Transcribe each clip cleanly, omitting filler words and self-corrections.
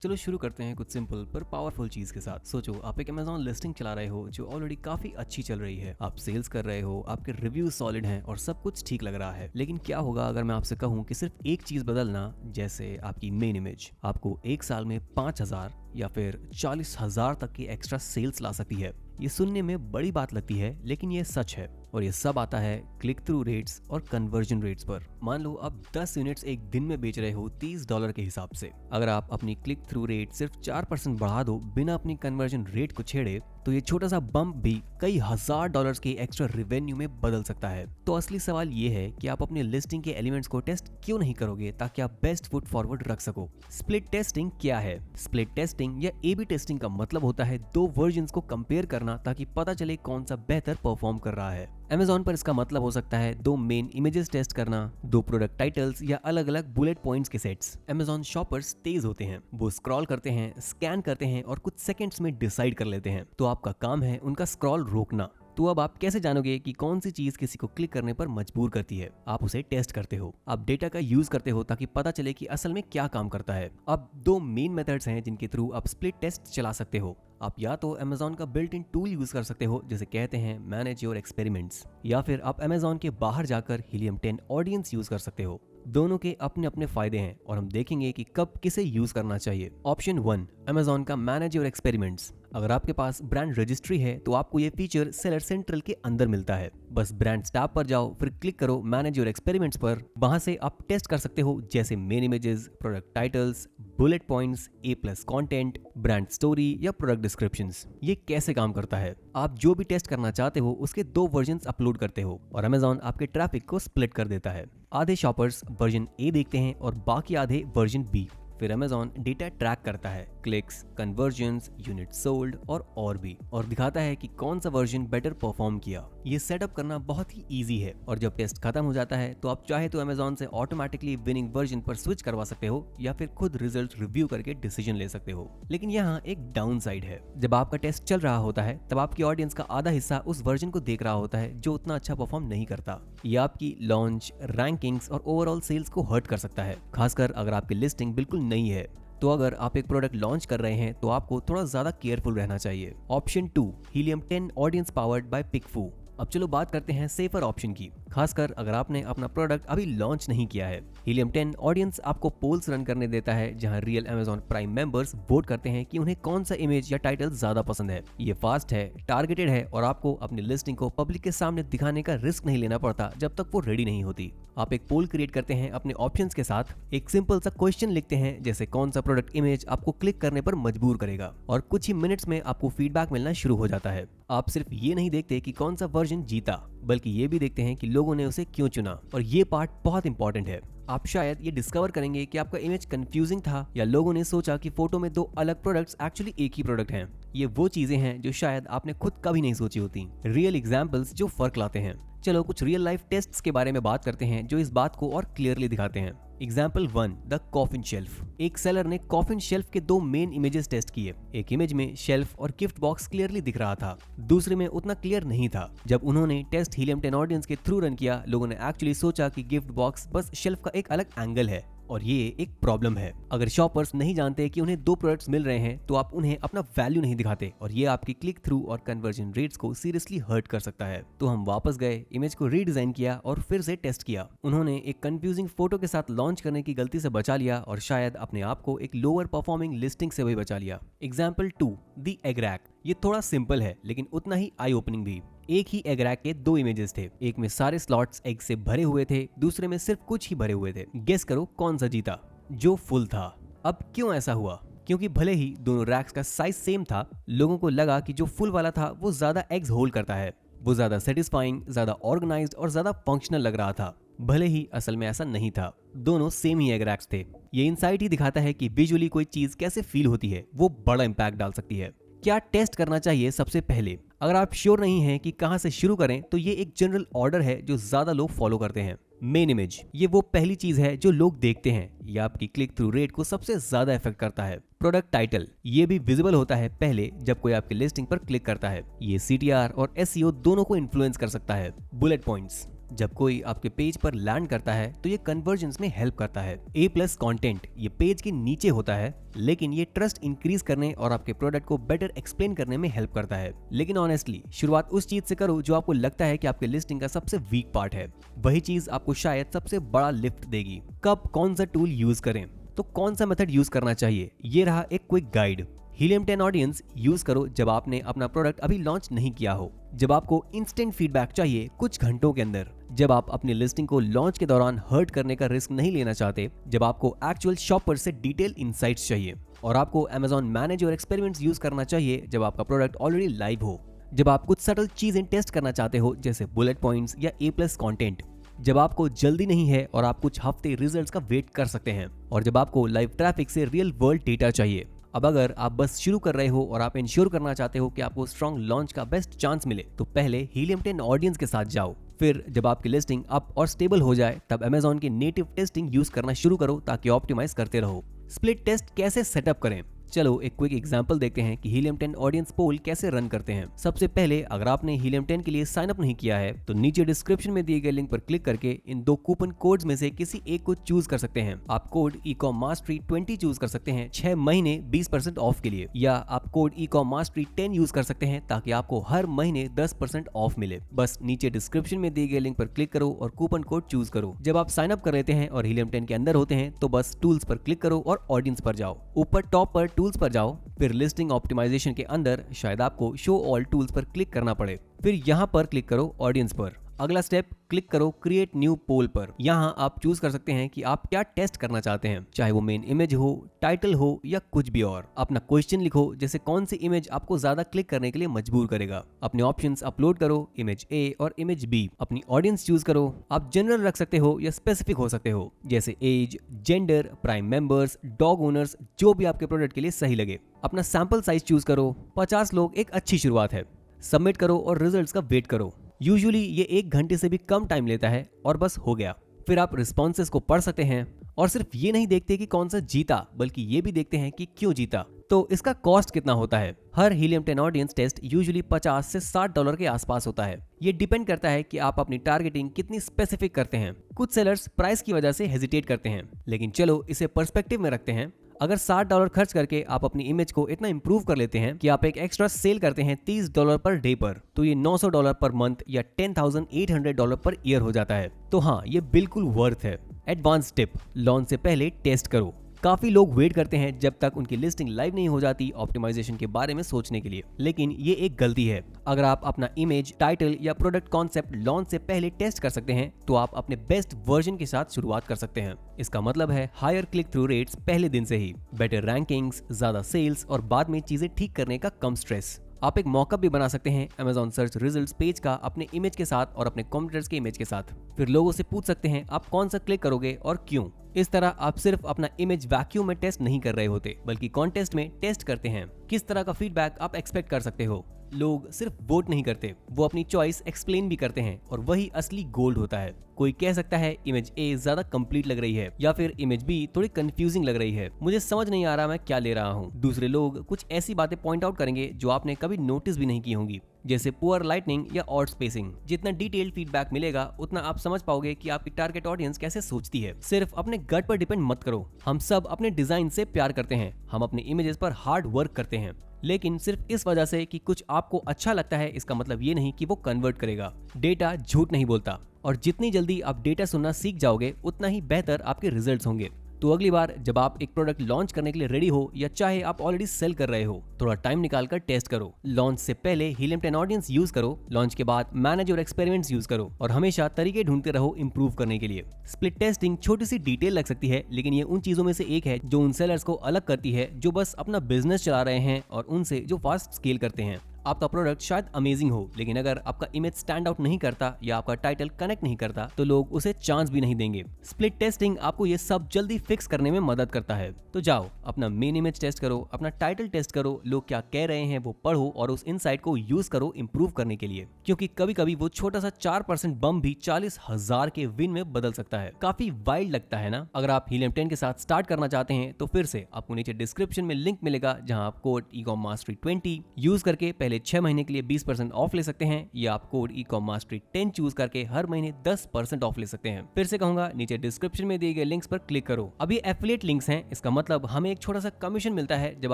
चलो शुरू करते हैं कुछ सिंपल पर पावरफुल चीज के साथ। सोचो आप एक Amazon लिस्टिंग चला रहे हो जो ऑलरेडी काफी अच्छी चल रही है। आप सेल्स कर रहे हो, आपके रिव्यूज सॉलिड हैं और सब कुछ ठीक लग रहा है। लेकिन क्या होगा अगर मैं आपसे कहूं कि सिर्फ एक चीज बदलना, जैसे आपकी मेन इमेज आपको एक साल में 5,000 या फिर 40,000 तक की एक्स्ट्रा सेल्स ला सकती है। ये सुनने में बड़ी बात लगती है, लेकिन ये सच है और ये सब आता है क्लिक थ्रू रेट्स और कन्वर्जन रेट्स पर। मान लो आप 10 यूनिट्स एक दिन में बेच रहे हो $30 के हिसाब से। अगर आप अपनी क्लिक थ्रू रेट सिर्फ 4% बढ़ा दो बिना अपनी कन्वर्जन रेट को छेड़े, तो ये छोटा सा बम्प भी कई $1,000 के एक्स्ट्रा रेवेन्यू में बदल सकता है। तो असली सवाल ये है कि आप अपने लिस्टिंग के एलिमेंट्स को टेस्ट क्यों नहीं करोगे ताकि आप बेस्ट फुट फॉरवर्ड रख सको। स्प्लिट टेस्टिंग क्या है? स्प्लिट टेस्टिंग या A/B टेस्टिंग का मतलब होता है दो वर्जन्स को कंपेयर करना ताकि पता चले कौन सा बेहतर परफॉर्म कर रहा है। Amazon पर इसका मतलब हो सकता है दो मेन इमेजेस टेस्ट करना, दो प्रोडक्ट टाइटल्स या अलग अलग बुलेट पॉइंट्स के सेट्स। Amazon शॉपर्स तेज होते हैं, वो स्क्रॉल करते हैं, स्कैन करते हैं और कुछ सेकंड्स में डिसाइड कर लेते हैं। तो आपका काम है उनका स्क्रॉल रोकना। तो अब आप कैसे जानोगे कि कौन सी चीज किसी को क्लिक करने पर मजबूर करती है? आप उसे टेस्ट करते हो, आप डेटा का यूज करते हो ताकि पता चले कि असल में क्या काम करता है। अब दो मेन मेथड्स हैं जिनके थ्रू आप स्प्लिट टेस्ट चला सकते हो। आप या तो Amazon का बिल्ट इन टूल यूज कर सकते हो जिसे कहते हैं मैनेज योर एक्सपेरिमेंट्स, या फिर आप Amazon के बाहर जाकर Helium 10 ऑडियंस यूज कर सकते हो। दोनों के अपने अपने फायदे हैं और हम देखेंगे कि कब किसे यूज करना चाहिए। ऑप्शन 1, Amazon का मैनेज योर एक्सपेरिमेंट्स। अगर आपके पास ब्रांड रजिस्ट्री है तो आपको ये फीचर सेलर सेंट्रल के अंदर मिलता है। बस ब्रांड टैब पर जाओ, फिर क्लिक करो मैनेज योर एक्सपेरिमेंट्स पर। वहां से आप टेस्ट कर सकते हो जैसे main images, product titles, bullet points, A+ content, brand story या प्रोडक्ट डिस्क्रिप्शंस। ये कैसे काम करता है? आप जो भी टेस्ट करना चाहते हो उसके दो वर्जन्स अपलोड करते हो और Amazon आपके ट्रैफिक को स्प्लिट कर देता है। आधे शॉपर्स वर्जन A देखते हैं और बाकी आधे वर्जन B। फिर Amazon डेटा ट्रैक करता है, क्लिक्स, कन्वर्जन्स, यूनिट सोल्ड और भी, और दिखाता है कि कौन सा वर्जन बेटर परफॉर्म किया। ये सेटअप करना बहुत ही इजी है और जब टेस्ट खत्म हो जाता है तो आप चाहे तो Amazon से ऑटोमेटिकली विनिंग वर्जन पर स्विच करवा सकते हो या फिर खुद रिजल्ट रिव्यू करके डिसीजन ले सकते हो। लेकिन यहाँ एक डाउन साइड है। जब आपका टेस्ट चल रहा होता है तब आपकी ऑडियंस का आधा हिस्सा उस वर्जन को देख रहा होता है जो उतना अच्छा परफॉर्म नहीं करता। ये आपकी लॉन्च, रैंकिंग्स और ओवरऑल सेल्स को हर्ट कर सकता है, खासकर अगर आपकी लिस्टिंग बिल्कुल नहीं है। तो अगर आप एक प्रोडक्ट लॉन्च कर रहे हैं तो आपको थोड़ा ज्यादा केयरफुल रहना चाहिए। Option 2, Helium 10 audience powered by PickFu. अब चलो बात करते हैं सेफर ऑप्शन की, खासकर अगर आपने अपना प्रोडक्ट अभी लॉन्च नहीं किया है। Helium 10 ऑडियंस आपको पोल्स रन करने देता है जहां real Amazon prime members vote करते हैं कि उन्हें कौन सा इमेज या टाइटल ज्यादा पसंद है। ये फास्ट है, टारगेटेड है और आपको अपनी लिस्टिंग को पब्लिक के सामने दिखाने का रिस्क नहीं लेना पड़ता जब तक वो रेडी नहीं होती। आप एक पोल क्रिएट करते हैं अपने ऑप्शंस के साथ, एक सिंपल सा क्वेश्चन लिखते हैं जैसे कौन सा प्रोडक्ट इमेज आपको क्लिक करने पर मजबूर करेगा, और कुछ ही मिनट्स में आपको फीडबैक मिलना शुरू हो जाता है। आप सिर्फ ये नहीं देखते कि कौन सा वर्जन जीता, बल्कि ये भी देखते हैं कि लोगों ने उसे क्यों चुना, और ये पार्ट बहुत इंपॉर्टेंट है। आप शायद ये डिस्कवर करेंगे कि आपका इमेज कंफ्यूजिंग था या लोगों ने सोचा कि फोटो में दो अलग प्रोडक्ट्स एक्चुअली एक ही प्रोडक्ट हैं। ये वो चीजें हैं जो शायद आपने खुद कभी नहीं सोची होती, रियल एग्जांपल्स जो फर्क लाते हैं। चलो कुछ रियल लाइफ टेस्ट्स के बारे में बात करते हैं जो इस बात को और क्लियरली दिखाते हैं। Example 1, the coffin shelf. एक सेलर ने कॉफिन शेल्फ के दो मेन इमेजेस टेस्ट किए। एक इमेज में शेल्फ और गिफ्ट बॉक्स क्लियरली दिख रहा था, दूसरे में उतना क्लियर नहीं था। जब उन्होंने टेस्ट Helium 10 ऑडियंस के थ्रू रन किया, लोगों ने एक्चुअली सोचा कि गिफ्ट बॉक्स बस शेल्फ का एक अलग एंगल है, और ये एक प्रॉब्लम है। अगर शॉपर्स नहीं जानते कि उन्हें दो प्रोडक्ट्स मिल रहे हैं तो आप उन्हें अपना वैल्यू नहीं दिखाते, और ये आपकी क्लिक थ्रू और कन्वर्जन रेट्स को सीरियसली हर्ट कर सकता है। तो हम वापस गए, इमेज को रीडिजाइन किया और फिर से टेस्ट किया। उन्होंने एक कंफ्यूजिंग फोटो के साथ लॉन्च करने की गलती से बचा लिया और शायद अपने आप को एक लोअर परफॉर्मिंग लिस्टिंग से भी बचा लिया। Example 2, the egg rack. ये थोड़ा सिंपल है लेकिन उतना ही आई ओपनिंग भी। एक ही एग रैक के दो इमेजेस थे, एक में सारे स्लॉट्स एग से भरे हुए थे, दूसरे में सिर्फ कुछ ही भरे हुए थे। गेस करो कौन सा जीता? जो फुल था। अब क्यों ऐसा हुआ? क्योंकि भले ही दोनों रैक्स का साइज सेम था, लोगों को लगा कि जो फुल वाला था वो ज्यादा एग्स होल्ड करता है, वो ज्यादा सेटिस्फाइंग, ज्यादा ऑर्गेनाइज्ड और ज्यादा फंक्शनल लग रहा था। भले ही असल में ऐसा नहीं था, दोनों सेम ही एग रैक्स थे। ये इंसाइट ही दिखाता है कि विजुअली कोई चीज कैसे फील होती है, वो बड़ा इंपैक्ट डाल सकती है। क्या टेस्ट करना चाहिए सबसे पहले? अगर आप श्योर नहीं हैं कि कहां से शुरू करें तो ये एक जनरल ऑर्डर है जो ज्यादा लोग फॉलो करते हैं। मेन इमेज, ये वो पहली चीज है जो लोग देखते हैं, ये आपकी क्लिक थ्रू रेट को सबसे ज्यादा इफेक्ट करता है। प्रोडक्ट टाइटल, ये भी विजिबल होता है पहले जब कोई आपकी लिस्टिंग पर क्लिक करता है। ये CTR और SEO दोनों को इन्फ्लुएंस कर सकता है। बुलेट पॉइंट्स, जब कोई आपके पेज पर लैंड करता है तो ये कन्वर्जन्स में हेल्प करता है। A+ कंटेंट ये पेज के नीचे होता है, लेकिन ये ट्रस्ट इंक्रीज करने और आपके प्रोडक्ट को बेटर एक्सप्लेन करने में हेल्प करता है। लेकिन ऑनेस्टली शुरुआत उस चीज से करो जो आपको लगता है कि आपके लिस्टिंग का सबसे वीक पार्ट है। वही चीज आपको शायद सबसे बड़ा लिफ्ट देगी। कब कौन सा टूल यूज करें, तो कौन सा मेथड यूज करना चाहिए, ये रहा एक quick guide. Helium 10 audience use करो जब आपने अपना प्रोडक्ट अभी लॉन्च नहीं किया हो, जब आपको इंस्टेंट फीडबैक चाहिए कुछ घंटों के अंदर, जब आप अपनी लिस्टिंग को लॉन्च के दौरान हर्ट करने का रिस्क नहीं लेना चाहते, जब आपको एक्चुअल शॉपर से डिटेल इंसाइट्स चाहिए, और आपको Amazon मैनेज और एक्सपेरिमेंट्स यूज करना चाहिए जब आपका प्रोडक्ट ऑलरेडी लाइव हो, जब आप कुछ सटल चीजें टेस्ट करना चाहते हो जैसे बुलेट पॉइंट्स या A+ कंटेंट, जब आपको जल्दी नहीं है और आप कुछ हफ्ते रिजल्ट्स का वेट कर सकते हैं, और जब आपको लाइव ट्रैफिक से रियल वर्ल्ड डेटा चाहिए। अब अगर आप बस शुरू कर रहे हो और आप इंश्योर करना चाहते हो कि आपको स्ट्रॉन्ग लॉन्च का बेस्ट चांस मिले, तो पहले Helium 10 ऑडियंस के साथ जाओ। फिर जब आपकी लिस्टिंग अप और स्टेबल हो जाए तब Amazon की नेटिव टेस्टिंग यूज करना शुरू करो ताकि ऑप्टिमाइज करते रहो। स्प्लिट टेस्ट कैसे सेटअप करें, चलो एक क्विक एग्जांपल देखते हैं कि Helium 10 ऑडियंस पोल कैसे रन करते हैं। सबसे पहले अगर आपने Helium 10 के लिए साइन अप नहीं किया है तो नीचे डिस्क्रिप्शन में दिए गए लिंक पर क्लिक करके इन 2 कूपन कोड्स में से किसी एक को चूज कर सकते हैं। आप कोड ECOMMASTERY20 चूज कर सकते हैं 6 महीने 20% ऑफ के लिए, या आप कोड ECOMMASTERY10 यूज कर सकते हैं ताकि आपको हर महीने 10% ऑफ मिले। बस नीचे डिस्क्रिप्शन में दिए गए लिंक पर क्लिक करो और कूपन कोड चूज करो। जब आप साइन अप कर लेते हैं और Helium 10 के अंदर होते हैं तो बस टूल्स पर क्लिक करो और ऑडियंस पर जाओ। ऊपर टॉप पर टूल्स पर जाओ, फिर लिस्टिंग ऑप्टिमाइजेशन के अंदर शायद आपको शो ऑल टूल्स पर क्लिक करना पड़े, फिर यहाँ पर क्लिक करो ऑडियंस पर। अगला स्टेप क्लिक करो क्रिएट न्यू पोल पर। यहाँ आप चूज कर सकते हैं कि आप क्या टेस्ट करना चाहते हैं, चाहे वो मेन इमेज हो, टाइटल हो या कुछ भी और। अपना क्वेश्चन लिखो, जैसे कौन सी इमेज आपको ज्यादा क्लिक करने के लिए मजबूर करेगा। अपने ऑप्शंस अपलोड करो, इमेज A और इमेज B। अपनी ऑडियंस चूज करो, आप जनरल रख सकते हो या स्पेसिफिक हो सकते हो, जैसे age, gender, prime members, dog owners, जो भी आपके प्रोडक्ट के लिए सही लगे। अपना सैंपल साइज चूज करो, 50 लोग एक अच्छी शुरुआत है। सबमिट करो और रिजल्ट्स का वेट करो। यूजुअली ये 1 घंटे से भी कम टाइम लेता है और बस हो गया। फिर आप रिस्पॉन्सेस को पढ़ सकते हैं और सिर्फ ये नहीं देखते कि कौन सा जीता, बल्कि ये भी देखते हैं कि क्यों जीता। तो इसका कॉस्ट कितना होता है? हर Helium 10 ऑडियंस टेस्ट यूजुअली $50 से $60 के आसपास होता है। ये डिपेंड करता है कि आप अपनी टारगेटिंग कितनी स्पेसिफिक करते हैं। कुछ सेलर्स प्राइस की वजह से हेजिटेट करते हैं, लेकिन चलो इसे पर्सपेक्टिव में रखते हैं। अगर $60 खर्च करके आप अपनी इमेज को इतना इंप्रूव कर लेते हैं कि आप एक एक्स्ट्रा सेल करते हैं $30 पर डे पर, तो ये $900 पर मंथ या $10,800 पर ईयर हो जाता है। तो हाँ, ये बिल्कुल वर्थ है। एडवांस टिप, लॉन्च से पहले टेस्ट करो। काफी लोग वेट करते हैं जब तक उनकी लिस्टिंग लाइव नहीं हो जाती ऑप्टिमाइजेशन के बारे में सोचने के लिए, लेकिन ये एक गलती है। अगर आप अपना इमेज, टाइटल या प्रोडक्ट कॉन्सेप्ट लॉन्च से पहले टेस्ट कर सकते हैं तो आप अपने बेस्ट वर्जन के साथ शुरुआत कर सकते हैं। इसका मतलब है हायर क्लिक थ्रू रेट्स पहले दिन से ही, बेटर रैंकिंग्स, ज्यादा सेल्स और बाद में चीजें ठीक करने का कम स्ट्रेस। आप एक मॉकअप भी बना सकते हैं Amazon सर्च रिजल्ट्स पेज का अपने इमेज के साथ और अपने कॉम्पिटिटर्स के इमेज के साथ। फिर लोगों से पूछ सकते हैं आप कौन सा क्लिक करोगे और क्यों। इस तरह आप सिर्फ अपना इमेज वैक्यूम में टेस्ट नहीं कर रहे होते, बल्कि कॉन्टेस्ट में टेस्ट करते हैं। किस तरह का फीडबैक आप एक्सपेक्ट कर सकते हो? लोग सिर्फ वोट नहीं करते, वो अपनी चॉइस एक्सप्लेन भी करते हैं, और वही असली गोल्ड होता है। कोई कह सकता है इमेज A ज्यादा कंप्लीट लग रही है, या फिर इमेज B थोड़ी कंफ्यूजिंग लग रही है, मुझे समझ नहीं आ रहा मैं क्या ले रहा हूँ। दूसरे लोग कुछ ऐसी बातें पॉइंट आउट करेंगे जो आपने कभी नोटिस भी नहीं की होंगी, जैसे पुअर लाइटनिंग या ऑड स्पेसिंग। जितना डिटेल्ड फीडबैक मिलेगा उतना आप समझ पाओगे कि आपकी टारगेट ऑडियंस कैसे सोचती है। सिर्फ अपने गट पर डिपेंड मत करो। हम सब अपने डिजाइन से प्यार करते हैं, हम अपने इमेजेस पर हार्ड वर्क करते हैं, लेकिन सिर्फ इस वजह से कि कुछ आपको अच्छा लगता है इसका मतलब ये नहीं कि वो कन्वर्ट करेगा। डेटा झूठ नहीं बोलता, और जितनी जल्दी आप डेटा सुनना सीख जाओगे उतना ही बेहतर आपके रिजल्ट्स होंगे। तो अगली बार जब आप एक प्रोडक्ट लॉन्च करने के लिए रेडी हो, या चाहे आप ऑलरेडी सेल कर रहे हो, थोड़ा टाइम निकालकर टेस्ट करो। लॉन्च से पहले Helium 10 ऑडियंस यूज करो, लॉन्च के बाद मैनेज और एक्सपेरिमेंट्स यूज करो, और हमेशा तरीके ढूंढते रहो इंप्रूव करने के लिए। स्प्लिट टेस्टिंग छोटी सी डिटेल लग सकती है, लेकिन ये उन चीजों में से एक है जो उन सेलर्स को अलग करती है जो बस अपना बिजनेस चला रहे हैं और उनसे जो फास्ट स्केल करते हैं। आपका प्रोडक्ट शायद अमेजिंग हो, लेकिन अगर आपका इमेज स्टैंड आउट नहीं करता या आपका टाइटल कनेक्ट नहीं करता तो लोग उसे चांस भी नहीं देंगे। स्प्लिट टेस्टिंग आपको ये सब जल्दी फिक्स करने में मदद करता है। तो जाओ अपना मेन इमेज टेस्ट करो, अपना टाइटल टेस्ट करो, लोग क्या कह रहे हैं वो पढ़ो, और उस इनसाइट को यूज करो इंप्रूव करने के लिए, क्योंकि कभी कभी वो छोटा सा 4% बम भी 40,000 के विन में बदल सकता है। काफी वाइल्ड लगता है ना? अगर आप Helium 10 के साथ स्टार्ट करना चाहते हैं तो फिर से आपको नीचे डिस्क्रिप्शन में लिंक मिलेगा, जहां आप कोड ECOMMASTERY20 यूज करके पहले पहले 6 महीने के लिए 20% ऑफ ले सकते हैं, या आप कोड ecommastery10 चूज करके हर महीने 10% ऑफ ले सकते हैं। फिर से कहूंगा, नीचे डिस्क्रिप्शन में दिए गए लिंक्स पर क्लिक करो। अब ये एफिलिएट लिंक्स हैं, इसका मतलब हमें एक छोटा सा कमीशन मिलता है जब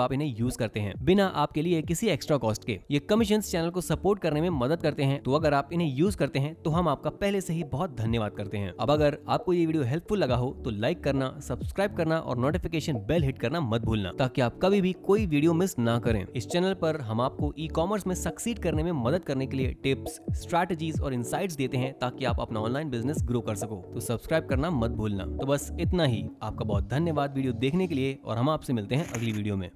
आप इन्हें यूज करते हैं, बिना आपके लिए किसी एक्स्ट्रा कॉस्ट के। ये कमीशन चैनल को सपोर्ट करने में मदद करते हैं, तो अगर आप इन्हें यूज करते हैं तो हम आपका पहले से ही बहुत धन्यवाद करते हैं। अब अगर आपको ये वीडियो हेल्पफुल लगा हो तो लाइक करना, सब्सक्राइब करना और नोटिफिकेशन बेल हिट करना मत भूलना, ताकि आप कभी भी कोई वीडियो मिस ना करें। इस चैनल पर हम आपको ई कॉमर्स में सक्सीड करने में मदद करने के लिए टिप्स, स्ट्रैटेजीज और इंसाइट्स देते हैं, ताकि आप अपना ऑनलाइन बिजनेस ग्रो कर सको। तो सब्सक्राइब करना मत भूलना। तो बस इतना ही, आपका बहुत धन्यवाद वीडियो देखने के लिए, और हम आपसे मिलते हैं अगली वीडियो में।